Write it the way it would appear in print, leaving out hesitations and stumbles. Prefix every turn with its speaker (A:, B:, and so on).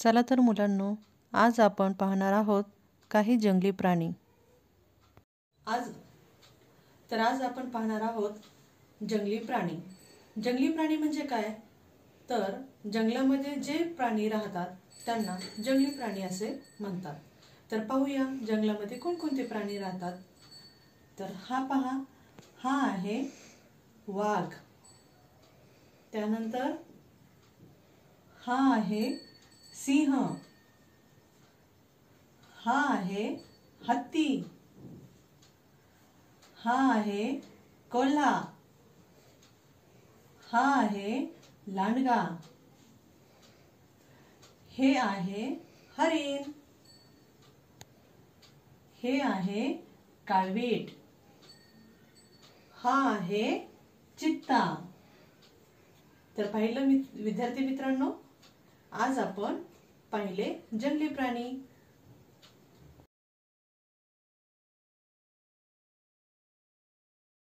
A: चला तर मुलांनो, आज आपण पाहणार आहोत काही जंगली प्राणी। आज आपण पाहणार आहोत जंगली प्राणी। जंगली प्राणी म्हणजे काय? तर जंगलामध्ये जे प्राणी राहतात त्यांना जंगली प्राणी असे म्हणतात। तर पाहूया जंगलामध्ये कोणकोणते प्राणी राहतात। तर हा पहा, हा आहे वाघ। त्यानंतर हा आहे सिंह, हा आहे हत्ती, हा आहे कोल्हा, हा आहे लांडगा, हे आहे हरिण, हे आहे काळवीट, हा आहे चित्ता। तर पाहिलं विद्यार्थी मित्रांनो, आज आपण पाहिले जंगली प्राणी।